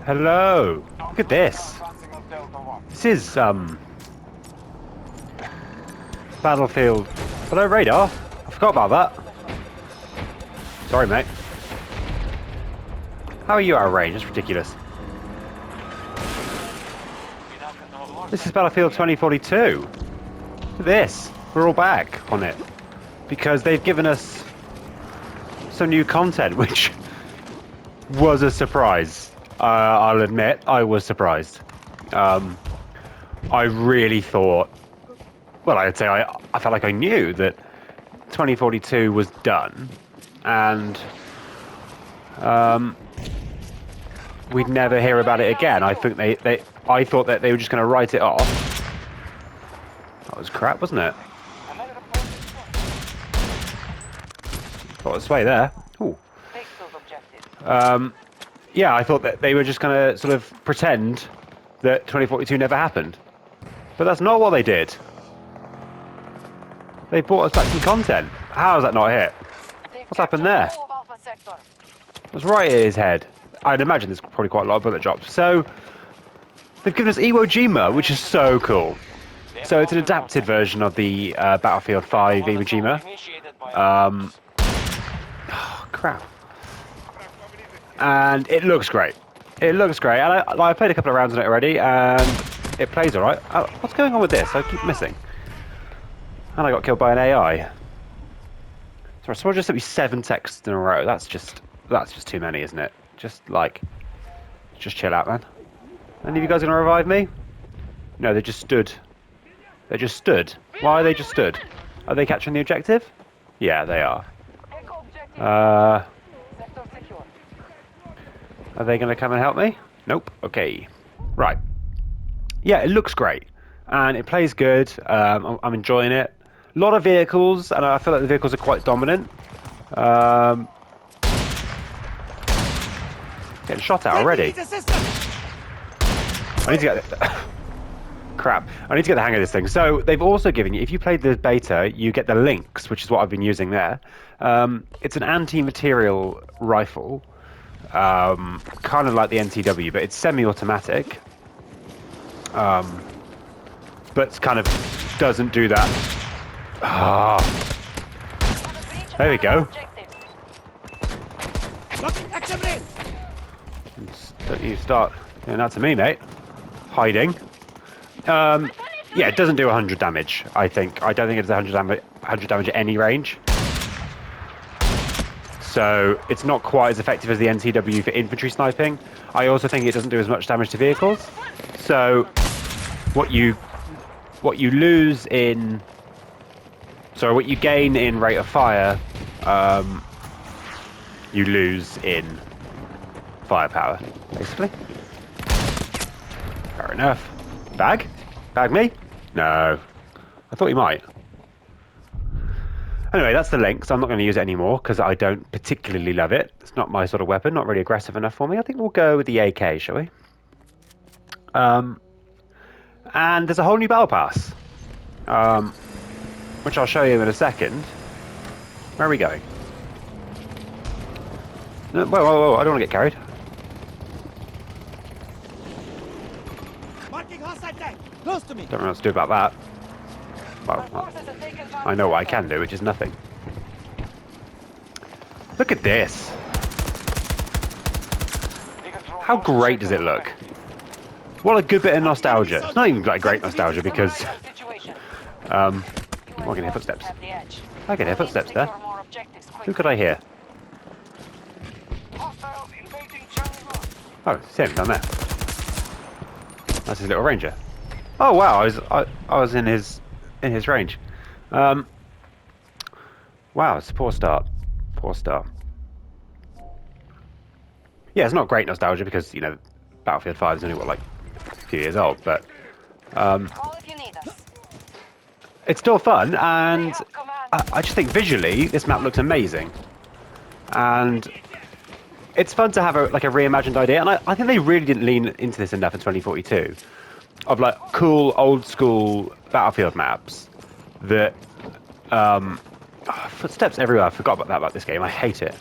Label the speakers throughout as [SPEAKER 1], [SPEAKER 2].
[SPEAKER 1] Hello. Look at this. This is Battlefield. Hello, radar. I forgot about that. Sorry, mate. How are you out of range? It's ridiculous. This is Battlefield 2042. Look at this. We're all back on it because they've given us some new content, which was a surprise. I'll admit, I was surprised. I really thought, well, I'd say I felt like I knew that 2042 was done, and we'd never hear about it again. I think I thought that they were just going to write it off. That was crap, wasn't it? Got a sway there. Ooh. Yeah, I thought that they were just going to sort of pretend that 2042 never happened. But that's not what they did. They brought us back some content. How is that not a hit? What's happened there? That's right at his head. I'd imagine there's probably quite a lot of bullet drops. So, they've given us Jima, which is so cool. So it's an adapted version of the Battlefield 5 Jima. Oh, crap. And it looks great. It looks great. And I played a couple of rounds on it already, and it plays alright. What's going on with this? I keep missing. And I got killed by an AI. Sorry, someone just sent me 7 texts in a row. That's just too many, isn't it? Just chill out, man. Any of you guys gonna revive me? No, they just stood. They just stood. Why are they just stood? Are they capturing the objective? Yeah, they are. Are they going to come and help me? Nope. Okay. Right. Yeah, it looks great. And it plays good. I'm enjoying it. A lot of vehicles, and I feel like the vehicles are quite dominant. Getting shot at already. I need to get... Crap. I need to get the hang of this thing. So, they've also given you... If you played the beta, you get the links, which is what I've been using there. It's an anti-material rifle. Kind of like the NTW, but it's semi-automatic. But kind of doesn't do that. Ah, there we go. Don't you start doing that to me, mate. Hiding. Yeah, it doesn't do 100 damage, I think. I don't think it does 100 damage at any range. So it's not quite as effective as the NTW for infantry sniping. I also think it doesn't do as much damage to vehicles. So what you lose in... Sorry, what you gain in rate of fire, you lose in firepower, basically. Fair enough. Bag? Bag me? No. I thought you might. Anyway, that's the link, so I'm not going to use it anymore because I don't particularly love it. It's not my sort of weapon, not really aggressive enough for me. I think we'll go with the AK, shall we? And there's a whole new battle pass, which I'll show you in a second. Where are we going? No, whoa, I don't want to get carried.
[SPEAKER 2] Close to me.
[SPEAKER 1] Don't know what to do about that. Well, I know what I can do, which is nothing. Look at this. How great does it look? What a good bit of nostalgia. It's not even like great nostalgia because... I can hear footsteps. I can hear footsteps there. Who could I hear? Oh, see him down there. That's his little ranger. Oh wow, I was in his range. Wow, it's a poor start. Poor start. Yeah, it's not great nostalgia because, you know, Battlefield 5 is only, what, like, a few years old, but... it's still fun, and I just think visually, this map looks amazing. And it's fun to have a reimagined idea, and I think they really didn't lean into this enough in 2042. Of, like, cool, old-school Battlefield maps that... footsteps everywhere. I forgot about this game. I hate it.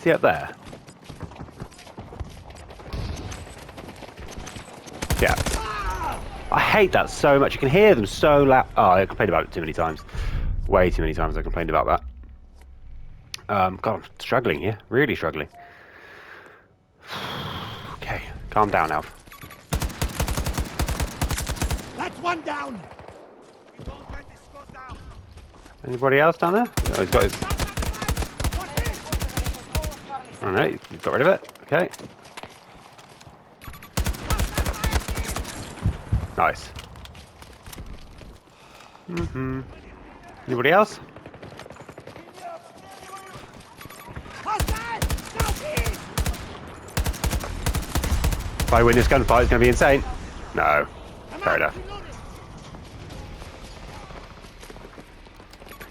[SPEAKER 1] See up there? Yeah. I hate that so much. You can hear them so loud. Oh, I complained about it too many times. Way too many times I complained about that. God, I'm struggling here. Really struggling. Okay, calm down, Alf.
[SPEAKER 2] That's one down.
[SPEAKER 1] Anybody else down there? Oh, he's got his... Oh no, you've got rid of it. Okay. Nice. Anybody else? If I win this gunfight, it's going to be insane. No. Fair enough.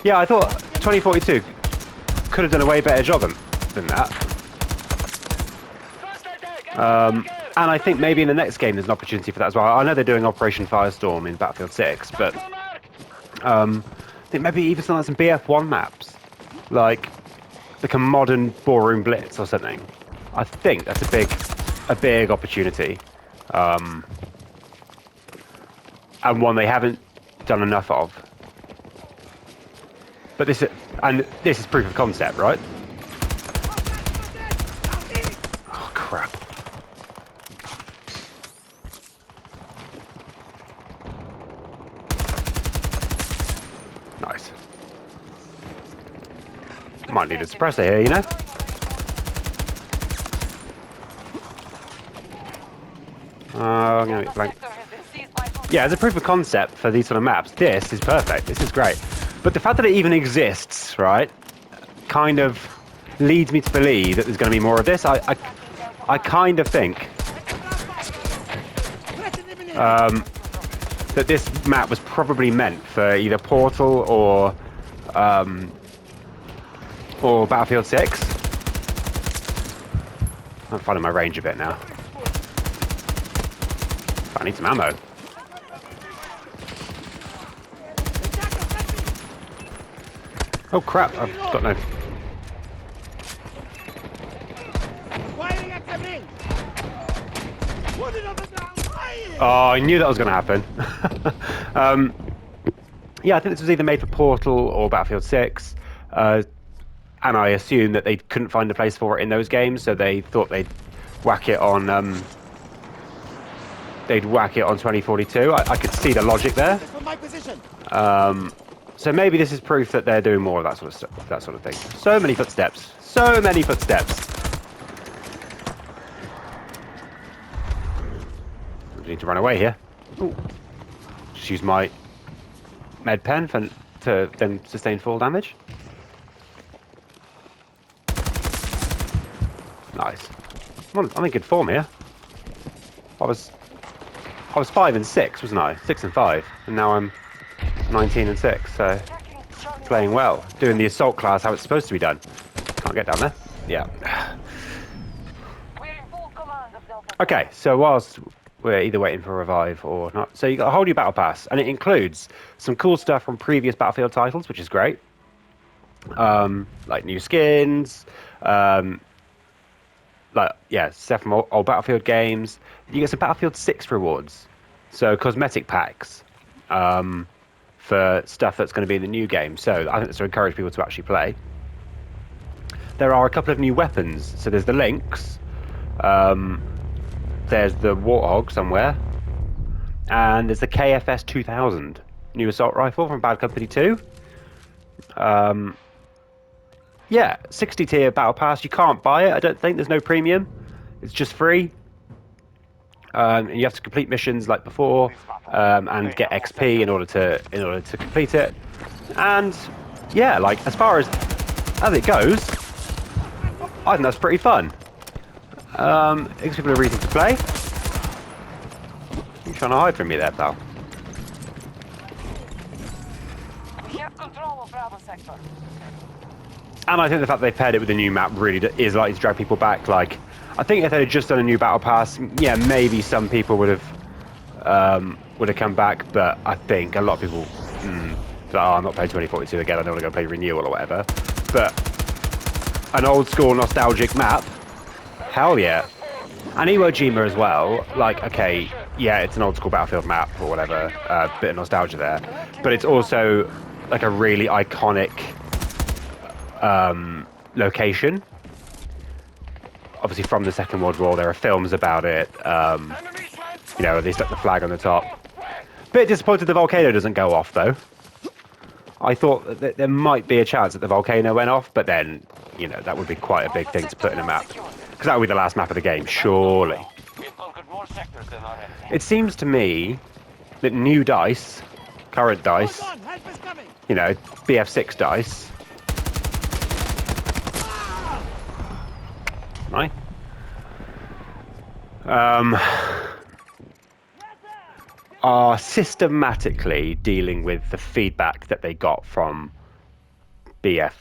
[SPEAKER 1] Yeah, I thought 2042 could have done a way better job than that. And I think maybe in the next game there's an opportunity for that as well. I know they're doing Operation Firestorm in Battlefield 6, but I think maybe even some BF1 maps, like a modern Ballroom Blitz or something. I think that's a big opportunity, and one they haven't done enough of. But this is proof of concept, right? Oh crap! Nice. Might need a suppressor here, you know. I'm gonna be blank. Yeah, as a proof of concept for these sort of maps, this is perfect. This is great. But the fact that it even exists, right, kind of leads me to believe that there's going to be more of this. I kind of think that this map was probably meant for either Portal or Battlefield 6. I'm finding my range a bit now. I need some ammo. Oh crap, I've got no... Oh, I knew that was going to happen. Yeah, I think this was either made for Portal or Battlefield 6. And I assume that they couldn't find a place for it in those games, so they thought they'd whack it on... they'd whack it on 2042. I could see the logic there. So maybe this is proof that they're doing more of that sort of stuff, that sort of thing. So many footsteps. So many footsteps. I need to run away here. Ooh. Just use my med pen to then sustain full damage. Nice. I'm in good form here. I was 5 and 6, wasn't I? 6 and 5, and now I'm 19 and 6. So playing well, doing the assault class how it's supposed to be done. Can't get down there. Yeah. Okay, so whilst we're either waiting for a revive or not, so you got a whole new battle pass, and it includes some cool stuff from previous Battlefield titles, which is great. Like new skins, stuff from old Battlefield games. You get some Battlefield 6 rewards, so cosmetic packs for stuff that's going to be in the new game. So I think that's to encourage people to actually play. There are a couple of new weapons. So there's the Lynx, there's the Warthog somewhere, and there's the KFS 2000 new assault rifle from Bad Company 2. Yeah, 60 tier battle pass. You can't buy it. I don't think there's no premium. It's just free. And you have to complete missions like before, and get XP in order to complete it. And yeah, like as far as it goes, I think that's pretty fun. It gives people a reason to play. You're trying to hide from me there, pal.
[SPEAKER 3] We have control of Bravo sector.
[SPEAKER 1] And I think the fact they paired it with a new map really is likely to drag people back. Like, I think if they had just done a new battle pass, yeah, maybe some people would have come back. But I think a lot of people, I'm not playing 2042 again. I don't want to go play Renewal or whatever. But an old school nostalgic map, hell yeah. And Iwo Jima as well. Like, okay, yeah, it's an old school Battlefield map or whatever, bit of nostalgia there, but it's also like a really iconic location. Obviously, from the Second World War, there are films about it. You know, they stuck the flag on the top. Bit disappointed the volcano doesn't go off, though. I thought that there might be a chance that the volcano went off, but then, you know, that would be quite a big thing to put in a map. Because that would be the last map of the game, surely. It seems to me that new dice, current dice,
[SPEAKER 2] Hold on, help is coming.
[SPEAKER 1] you know, BF6 dice, right? Are systematically dealing with the feedback that they got from BF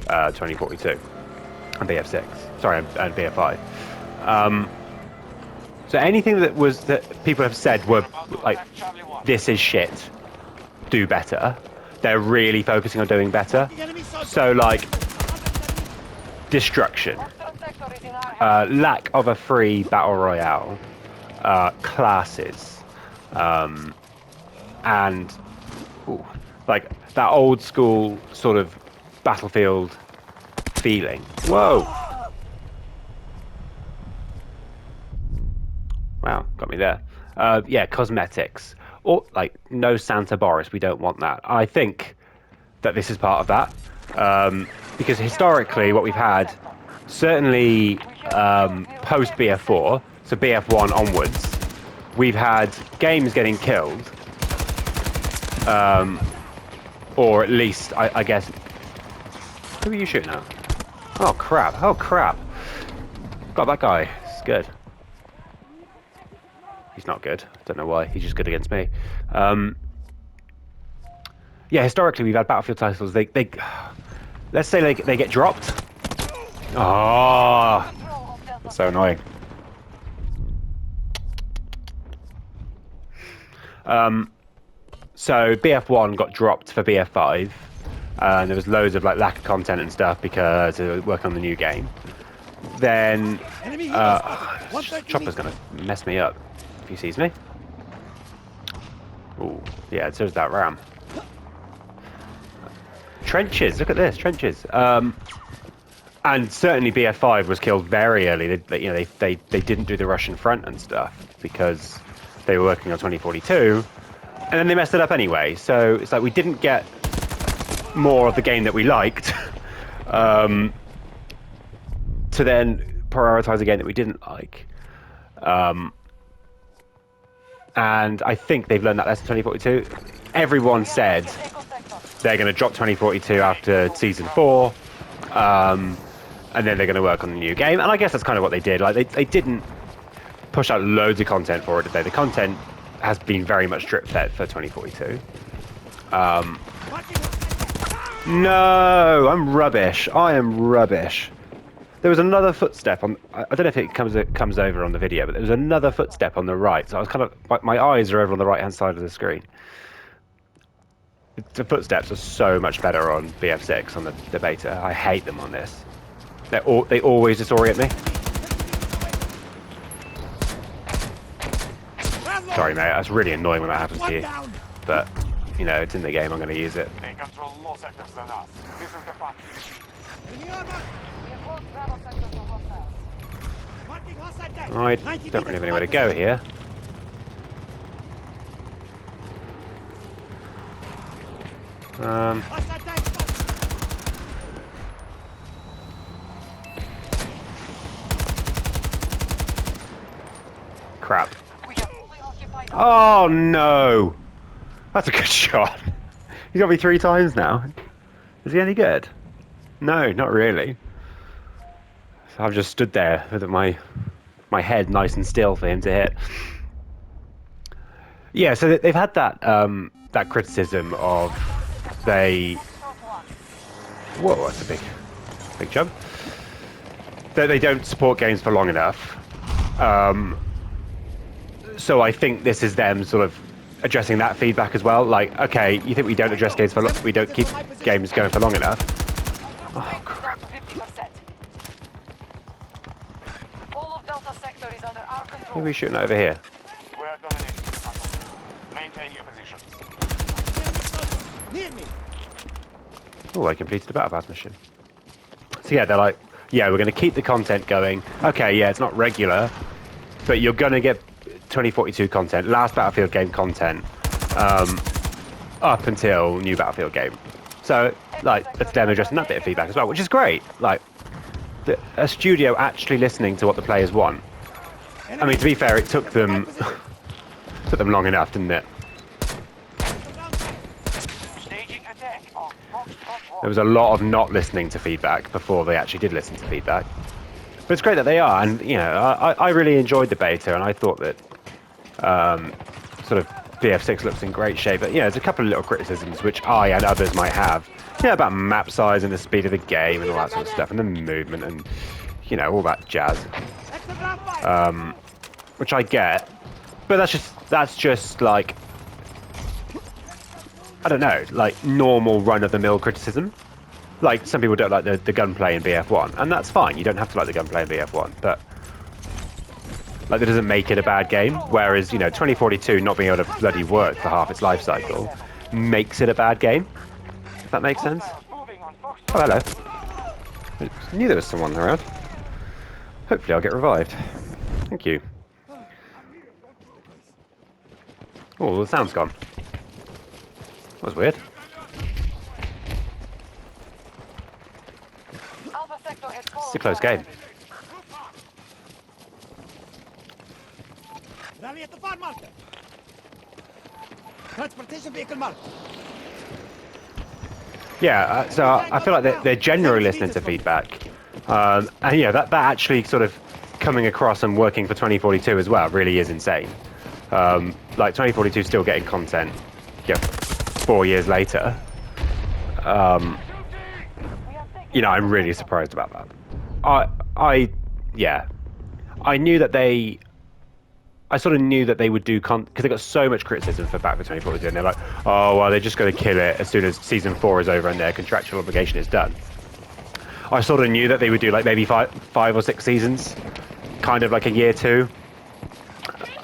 [SPEAKER 1] 2042 and BF6. Sorry, and BF5. So anything that people have said were like, this is shit, do better. They're really focusing on doing better. So like, destruction, lack of a free battle royale, classes, and like that old school sort of Battlefield feeling. Whoa! Wow, got me there. Yeah, cosmetics. Or like no Santa Boris, we don't want that. I think that this is part of that. Because historically what we've had, certainly post BF4, so BF1 onwards, we've had games getting killed, or at least, I guess, who are you shooting at? Oh crap, oh crap. Got that guy, it's good. He's not good, don't know why, he's just good against me. Yeah, historically we've had Battlefield titles, they let's say they get dropped. Oh, that's so annoying. So BF1 got dropped for BF5, and there was loads of like lack of content and stuff because they were working on the new game. Then Chopper's gonna mess me up if he sees me. Oh, yeah, so does that ram. Trenches, look at this, trenches. And certainly BF5 was killed very early. They didn't do the Russian front and stuff because they were working on 2042, and then they messed it up anyway. So it's like we didn't get more of the game that we liked to then prioritize a game that we didn't like. And I think they've learned that lesson 2042. Everyone said they're going to drop 2042 after Season 4, and then they're going to work on the new game. And I guess that's kind of what they did. Like they didn't push out loads of content for it, did they? The content has been very much drip-fed for 2042. No, I'm rubbish. I am rubbish. There was another footstep on. I don't know if it comes over on the video, but there was another footstep on the right. So I was kind of my eyes are over on the right-hand side of the screen. The footsteps are so much better on BF6 on the beta. I hate them on this. They always disorient me. Sorry, mate. That's really annoying when that happens to you. But you know, it's in the game. I'm going to use it.
[SPEAKER 3] They control more sectors than us. This is the fact.
[SPEAKER 1] I don't really have anywhere to go here. Crap. Oh no! That's a good shot. He's got me 3 times now. Is he any good? No, not really. So I've just stood there with my head nice and still for him to hit. Yeah, so they've had that that criticism of whoa, that's a big jump. That they don't support games for long enough. So I think this is them sort of addressing that feedback as well. Like, okay, you think we don't address games we don't keep games going for long enough? Oh crap!
[SPEAKER 4] Delta sector is under our control.
[SPEAKER 1] Who are we shooting over here?
[SPEAKER 3] We are dominating this battle. Maintain your positions.
[SPEAKER 2] Near me.
[SPEAKER 1] Oh, I completed the battle pass mission. So yeah, they're like, yeah, we're going to keep the content going. Okay, yeah, it's not regular, but you're going to get 2042 content, last Battlefield game content, up until new Battlefield game. So, like, that's them addressing that bit of feedback as well, which is great. Like, a studio actually listening to what the players want. I mean, to be fair, it took them long enough, didn't it?
[SPEAKER 3] Staging attack on Foxtrot 1.
[SPEAKER 1] There was a lot of not listening to feedback before they actually did listen to feedback. But it's great that they are, and you know, I really enjoyed the beta, and I thought that sort of BF6 looks in great shape. But yeah, there's a couple of little criticisms which I and others might have. Yeah, about map size and the speed of the game and all that sort of stuff, and the movement and you know all that jazz. Which I get, but that's just like I don't know, like normal run-of-the-mill criticism. Like, some people don't like the gunplay in BF1, and that's fine. You don't have to like the gunplay in BF1, but like that doesn't make it a bad game. Whereas, you know, 2042 not being able to bloody work for half its life cycle makes it a bad game. If that makes sense.
[SPEAKER 3] Moving on Foxtrot.
[SPEAKER 1] Oh, hello. I knew there was someone around. Hopefully I'll get revived. Thank you. Oh, the sound's gone. That was weird.
[SPEAKER 4] Alpha sector has
[SPEAKER 1] It's a close game.
[SPEAKER 2] Rally at the far marker. Transportation vehicle marked.
[SPEAKER 1] Yeah, so I feel like they're generally listening to feedback. And yeah, that actually sort of coming across and working for 2042 as well really is insane. Like 2042 still getting content, yeah, 4 years later. You know, I'm really surprised about that. Yeah, I knew that I sort of knew that they would do because they got so much criticism for Back for 2042, and they're like, oh well, they're just going to kill it as soon as season 4 is over and their contractual obligation is done. I sort of knew that they would do like maybe five or six seasons, kind of like a year 2.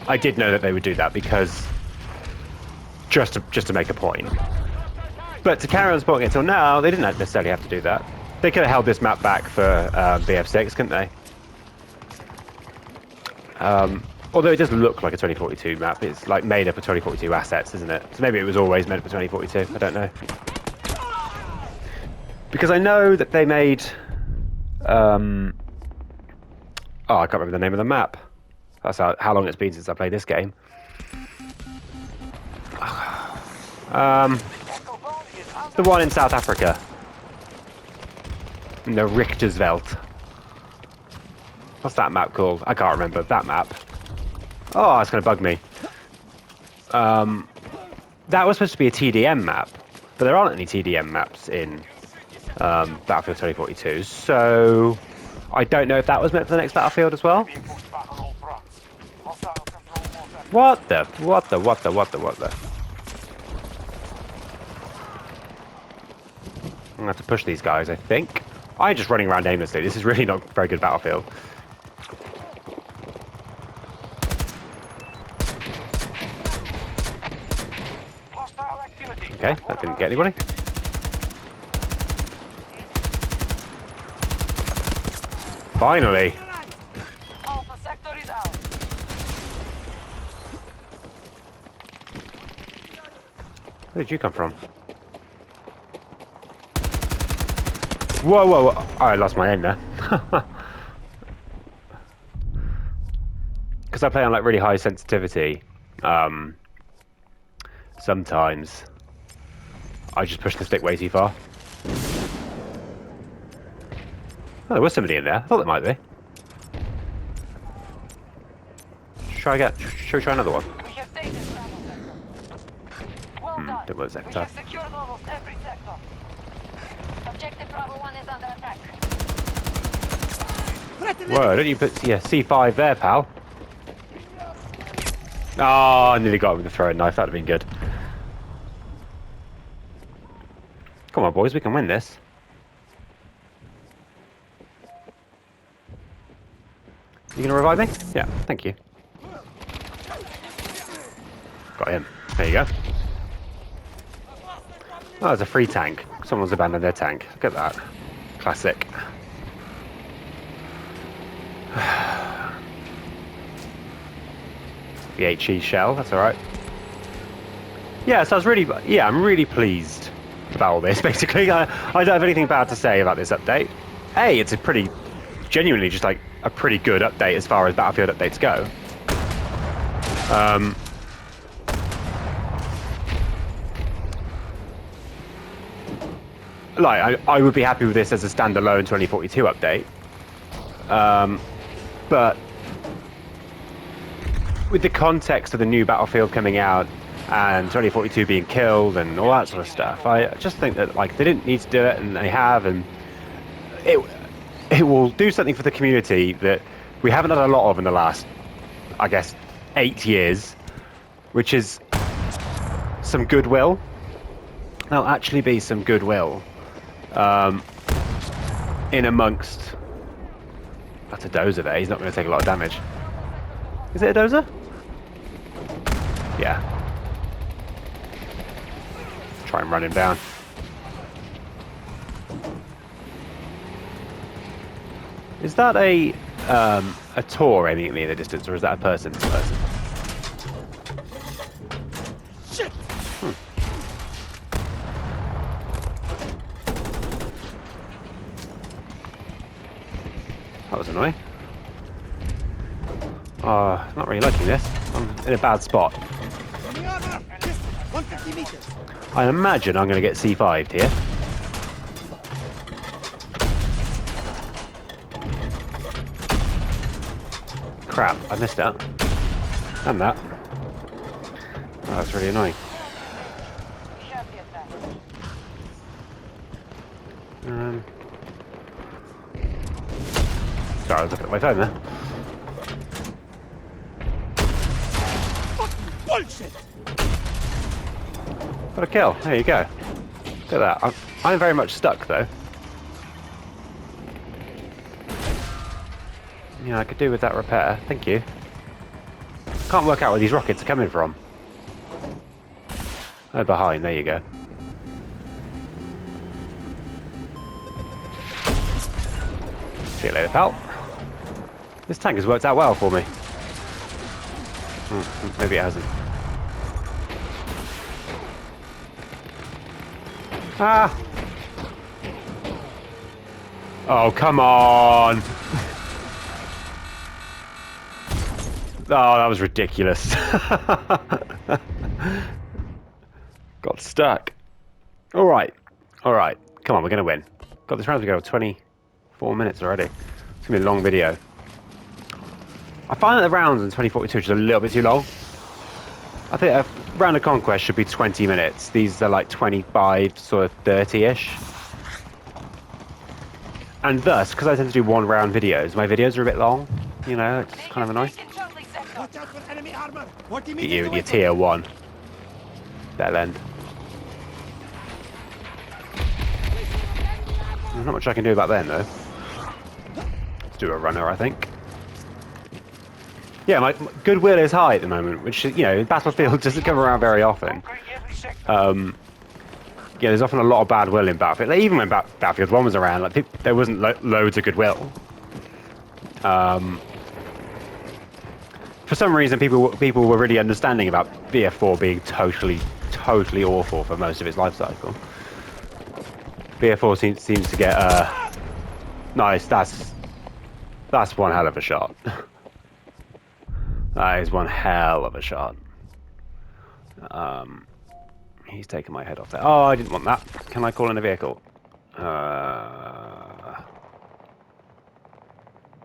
[SPEAKER 1] I did know that they would do that because just to make a point. But to carry on supporting it till now, they didn't necessarily have to do that. They could have held this map back for BF6, couldn't they? Although it does look like a 2042 map. It's like made up of 2042 assets, isn't it? So maybe it was always meant for 2042. I don't know. Because I know that they made... oh, I can't remember the name of the map. That's how long it's been since I played this game. The one in South Africa. In the Richtersveld. What's that map called? I can't remember that map. Oh, it's going to bug me. That was supposed to be a TDM map, but there aren't any TDM maps in Battlefield 2042, so I don't know if that was meant for the next Battlefield as well.
[SPEAKER 3] Being pushed back on all fronts. Hostile control more than
[SPEAKER 1] What the? I'm going to have to push these guys, I think. I'm just running around aimlessly. This is really not a very good Battlefield.
[SPEAKER 3] hostile activity.
[SPEAKER 1] Okay, that didn't get anybody. Finally!
[SPEAKER 4] Alpha sector is out.
[SPEAKER 1] Where did you come from? Whoa, whoa, whoa. Oh, I lost my aim there. Because I play on like really high sensitivity, sometimes I just push the stick way too far. Oh, there was somebody in there. I thought there might be. Should we try another one?
[SPEAKER 4] We have taken Bravo sector. Well done.
[SPEAKER 1] Didn't work
[SPEAKER 4] We
[SPEAKER 1] second
[SPEAKER 4] have
[SPEAKER 1] time.
[SPEAKER 4] secured almost every sector. Objective Bravo 1 is under attack.
[SPEAKER 1] Whoa, don't you put C5 there, pal? Oh, I nearly got him with a throwing knife. That'd have been good. Come on, boys, we can win this. You gonna revive me? Yeah, thank you. Got him. There you go. Oh, there's a free tank. Someone's abandoned their tank. Look at that. Classic. The HE shell, that's alright. Yeah, so I'm really pleased about all this, basically. I don't have anything bad to say about this update. A, it's a pretty, genuinely just like a pretty good update as far as Battlefield updates go. I would be happy with this as a standalone 2042 update. But with the context of the new Battlefield coming out and 2042 being killed and all that sort of stuff, I just think that like they didn't need to do it, and they have, and it will do something for the community that we haven't done a lot of in the last, I guess, 8 years, which is some goodwill. There'll actually be some goodwill in amongst. That's a dozer there. He's not going to take a lot of damage. Is it a dozer? Yeah. Try and run him down. Is that a Tor aiming at me in the distance, or is that a person?
[SPEAKER 2] Shit!
[SPEAKER 1] That was annoying. Oh, not really liking this. I'm in a bad spot.
[SPEAKER 2] Enemy armor! Just 150 meters.
[SPEAKER 1] I imagine I'm going to get C5'd here. Crap, I missed out. And that. Oh, that's really annoying. Sorry, I was looking at my phone there.
[SPEAKER 2] Bullshit!
[SPEAKER 1] Got a kill. There you go. Look at that. I'm very much stuck, though. Yeah, I could do with that repair. Thank you. Can't work out where these rockets are coming from. Oh, behind. There you go. See you later, pal. This tank has worked out well for me. Maybe it hasn't. Ah! Oh, come on! Oh, that was ridiculous. Got stuck. Alright. Alright. Come on, we're going to win. Got this round to go 24 minutes already. It's going to be a long video. I find that the rounds in 2042 are just a little bit too long. I think a round of conquest should be 20 minutes. These are like 25, sort of 30-ish. And thus, because I tend to do one round videos, my videos are a bit long. You know, it's kind of annoying.
[SPEAKER 2] Watch out for enemy armor! 40
[SPEAKER 1] Get
[SPEAKER 2] meters
[SPEAKER 1] you with
[SPEAKER 2] away
[SPEAKER 1] your
[SPEAKER 2] from
[SPEAKER 1] tier 1. Bell end. There's not much I can do about them, though. Let's do a runner, I think. Yeah, my goodwill is high at the moment, which, you know, Battlefield doesn't come around very often. Yeah, there's often a lot of bad will in Battlefield. Like, even when Battlefield 1 was around, like, there wasn't loads of goodwill. For some reason, people were really understanding about BF4 being totally awful for most of its life cycle. BF4 seems to get nice. That's one hell of a shot. That is one hell of a shot. He's taken my head off there. Oh, I didn't want that. Can I call in a vehicle?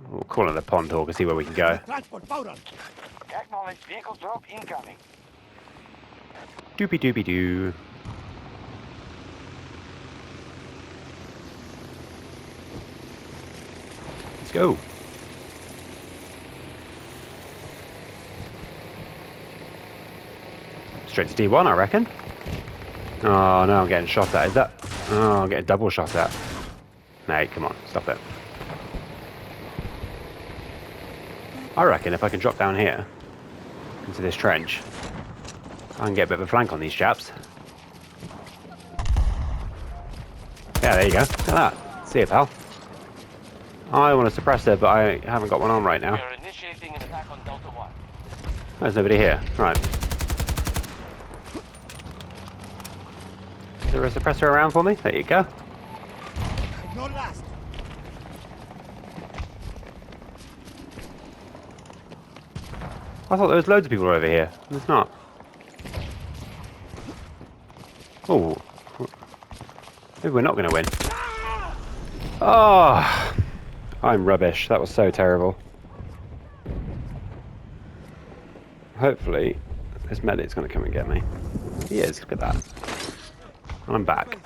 [SPEAKER 1] We'll call in a pond hawk and see where we can go.
[SPEAKER 2] transport power.
[SPEAKER 3] Acknowledge vehicle drop incoming.
[SPEAKER 1] Doopy doopy doo. Let's go. Straight to D1, I reckon. Oh no, I'm getting shot at. Is that? Oh, I'm getting double shot at. Mate, come on, stop it. I reckon if I can drop down here into this trench, I can get a bit of a flank on these chaps. Yeah, there you go. Look at that. See you, pal. I want a suppressor, but I haven't got one on right
[SPEAKER 3] We
[SPEAKER 1] now.
[SPEAKER 3] are initiating an attack on Delta 1.
[SPEAKER 1] There's nobody here. Right. Is there a suppressor around for me? There you go.
[SPEAKER 2] Ignore last.
[SPEAKER 1] I thought there was loads of people over here. There's not. Oh. Maybe we're not going to win. Oh. I'm rubbish. That was so terrible. Hopefully, this medic's going to come and get me. He is. Look at that. And I'm back.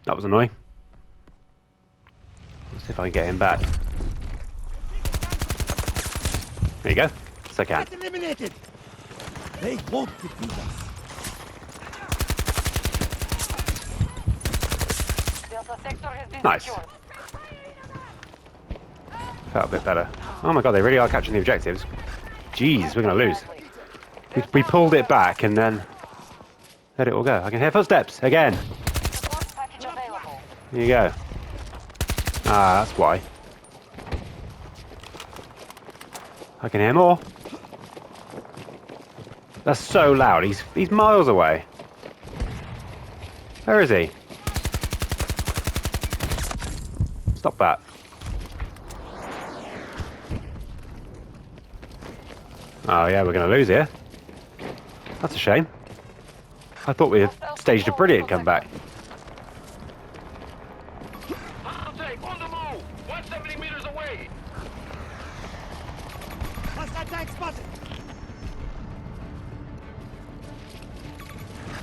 [SPEAKER 1] That was annoying. Let's see if I can get him back. There you go. Yes, I can.
[SPEAKER 2] Get eliminated. They won't defeat us.
[SPEAKER 4] Delta sector has been
[SPEAKER 1] Nice.
[SPEAKER 4] secured.
[SPEAKER 1] Felt a bit better. Oh my god, they really are catching the objectives. Jeez, we're going to lose. We pulled it back and then let it all go. I can hear footsteps again.
[SPEAKER 4] Support package available.
[SPEAKER 1] Here you go. Ah, that's why. I can hear more. That's so loud. He's miles away. Where is he? Stop that. Oh yeah, we're going to lose here. That's a shame. I thought we had staged a brilliant comeback.
[SPEAKER 3] I'll take on the move. 170 meters away.
[SPEAKER 2] Hostile tank spotted.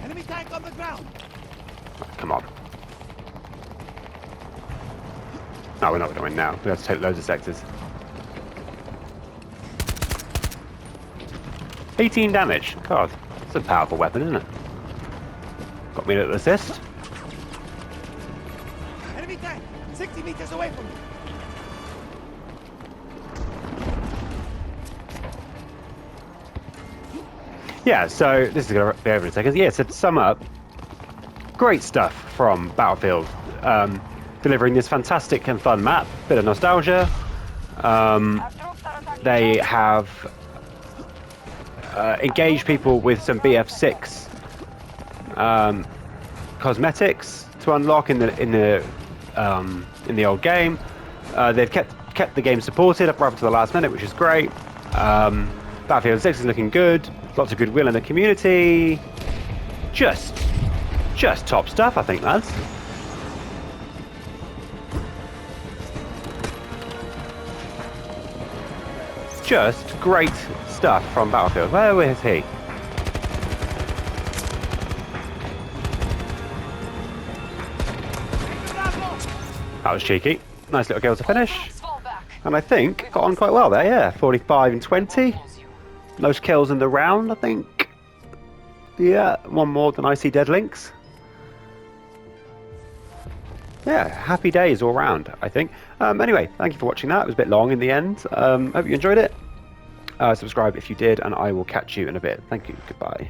[SPEAKER 2] Enemy tank on the ground.
[SPEAKER 1] Come on. No, we're not going to win now. We have to take loads of sectors. 18 damage. God, that's a powerful weapon, isn't it? Got me a little assist.
[SPEAKER 2] Enemy tank 60 meters away from me.
[SPEAKER 1] Yeah, so this is going to be over in a second. Yeah, so to sum up, great stuff from Battlefield. Delivering this fantastic and fun map, bit of nostalgia.
[SPEAKER 4] Our troops are attacking.
[SPEAKER 1] They have engaged people with some BF6 cosmetics to unlock in the old game. They've kept the game supported up right to the last minute, which is great. Battlefield 6 is looking good. Lots of goodwill in the community. Just top stuff, I think, lads. Just great stuff from Battlefield. Where is he? That was cheeky. Nice little kill to finish.
[SPEAKER 4] Fall back.
[SPEAKER 1] And I think got on quite well there, yeah. 45 and 20. Most kills in the round, I think. Yeah, one more than I see dead links. Yeah, happy days all round, I think. Anyway, thank you for watching that. It was a bit long in the end. Hope you enjoyed it. Subscribe if you did, and I will catch you in a bit. Thank you. Goodbye.